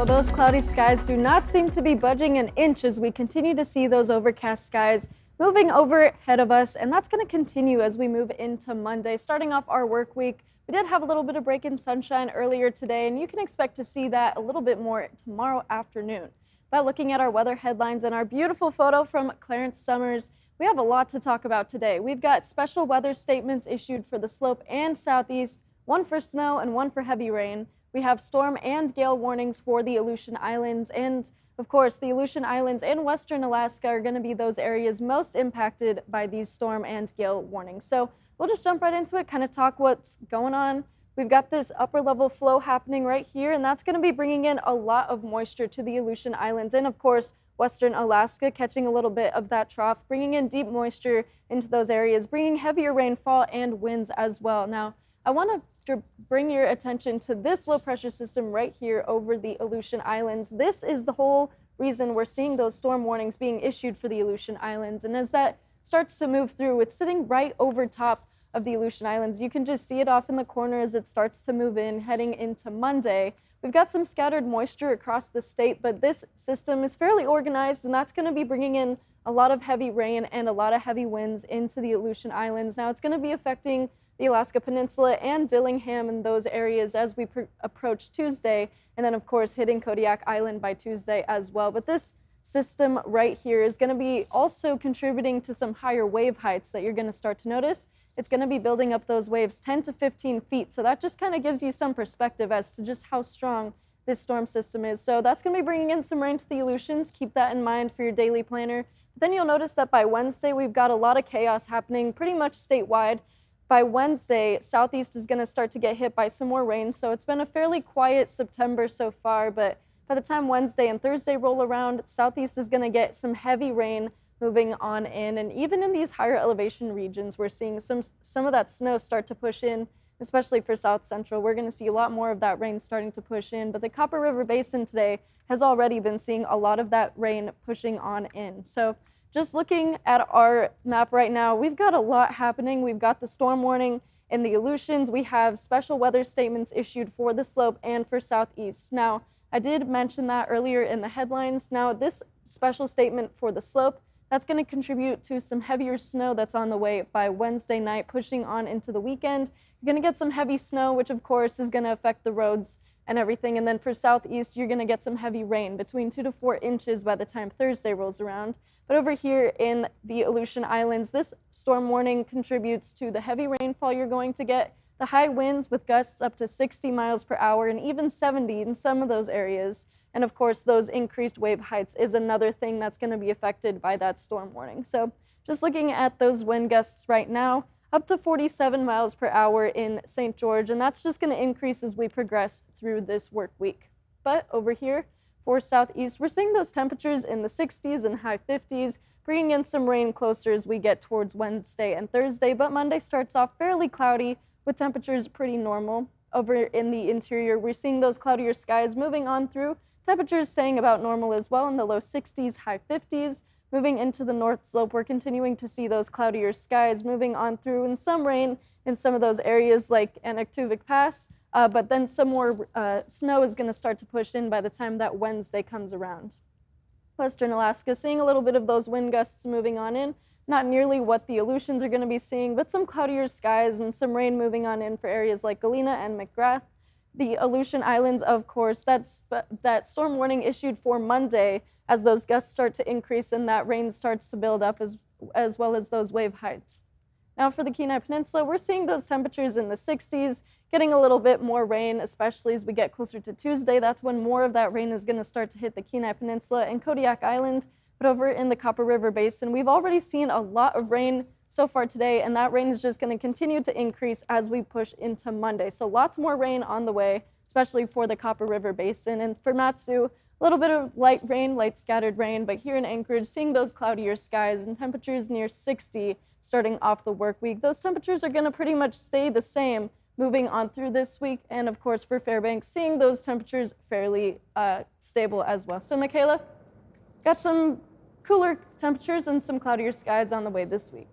Well, those cloudy skies do not seem to be budging an inch as we continue to see those overcast skies moving overhead of us, and that's going to continue as we move into Monday. Starting off our work week, we did have a little bit of break in sunshine earlier today, and you can expect to see that a little bit more tomorrow afternoon. By looking at our weather headlines and our beautiful photo from Clarence Summers, we have a lot to talk about today. We've got special weather statements issued for the slope and southeast, one for snow and one for heavy rain. We have storm and gale warnings for the Aleutian Islands, and of course the Aleutian Islands and western Alaska are going to be those areas most impacted by these storm and gale warnings. So we'll just jump right into it, kind of talk what's going on. We've got this upper level flow happening right here, and that's going to be bringing in a lot of moisture to the Aleutian Islands and of course western Alaska, catching a little bit of that trough, bringing in deep moisture into those areas, bringing heavier rainfall and winds as well. Now, I want to bring your attention to this low pressure system right here over the Aleutian Islands. This is the whole reason we're seeing those storm warnings being issued for the Aleutian Islands. And as that starts to move through, it's sitting right over top of the Aleutian Islands. You can just see it off in the corner as it starts to move in, heading into Monday. We've got some scattered moisture across the state, but this system is fairly organized, and that's going to be bringing in a lot of heavy rain and a lot of heavy winds into the Aleutian Islands. Now, it's going to be affecting the Alaska Peninsula and Dillingham and those areas as we approach Tuesday, and then of course hitting Kodiak Island by Tuesday as well. But this system right here is going to be also contributing to some higher wave heights that you're going to start to notice. It's going to be building up those waves 10 to 15 feet, so that just kind of gives you some perspective as to just how strong this storm system is. So that's going to be bringing in some rain to the Aleutians. Keep that in mind for your daily planner. But then you'll notice that by Wednesday we've got a lot of chaos happening pretty much statewide. By Wednesday, southeast is going to start to get hit by some more rain, so it's been a fairly quiet September so far, but by the time Wednesday and Thursday roll around, southeast is going to get some heavy rain moving on in, and even in these higher elevation regions, we're seeing some of that snow start to push in, especially for south central. We're going to see a lot more of that rain starting to push in, but the Copper River Basin today has already been seeing a lot of that rain pushing on in. So just looking at our map right now, we've got a lot happening. We've got the storm warning in the Aleutians. We have special weather statements issued for the slope and for southeast. Now, I did mention that earlier in the headlines. Now, this special statement for the slope, that's going to contribute to some heavier snow that's on the way by Wednesday night, pushing on into the weekend. You're going to get some heavy snow, which of course is going to affect the roads and everything. And then for southeast, you're going to get some heavy rain, between 2 to 4 inches by the time Thursday rolls around. But over here in the Aleutian Islands, this storm warning contributes to the heavy rainfall you're going to get, the high winds with gusts up to 60 miles per hour and even 70 in some of those areas. And of course, those increased wave heights is another thing that's going to be affected by that storm warning. So just looking at those wind gusts right now, up to 47 miles per hour in St. George, and that's just going to increase as we progress through this work week. But over here for southeast, we're seeing those temperatures in the 60s and high 50s, bringing in some rain closer as we get towards Wednesday and Thursday, but Monday starts off fairly cloudy with temperatures pretty normal. Over in the interior, we're seeing those cloudier skies moving on through, temperatures staying about normal as well in the low 60s, high 50s. Moving into the north slope, we're continuing to see those cloudier skies moving on through, and some rain in some of those areas like Anaktuvik Pass, but then some more snow is going to start to push in by the time that Wednesday comes around. Western Alaska seeing a little bit of those wind gusts moving on in, not nearly what the Aleutians are going to be seeing, but some cloudier skies and some rain moving on in for areas like Galena and McGrath. The Aleutian Islands, of course, that storm warning issued for Monday as those gusts start to increase and that rain starts to build up as well as those wave heights. Now for the Kenai Peninsula, we're seeing those temperatures in the 60s, getting a little bit more rain, especially as we get closer to Tuesday. That's when more of that rain is going to start to hit the Kenai Peninsula and Kodiak Island. But over in the Copper River Basin, we've already seen a lot of rain so far today, and that rain is just going to continue to increase as we push into Monday. So lots more rain on the way, especially for the Copper River Basin. And for Matsu, a little bit of light rain, light scattered rain, but here in Anchorage, seeing those cloudier skies and temperatures near 60 starting off the work week. Those temperatures are going to pretty much stay the same moving on through this week. And of course, for Fairbanks, seeing those temperatures fairly stable as well. So Michaela, got some cooler temperatures and some cloudier skies on the way this week.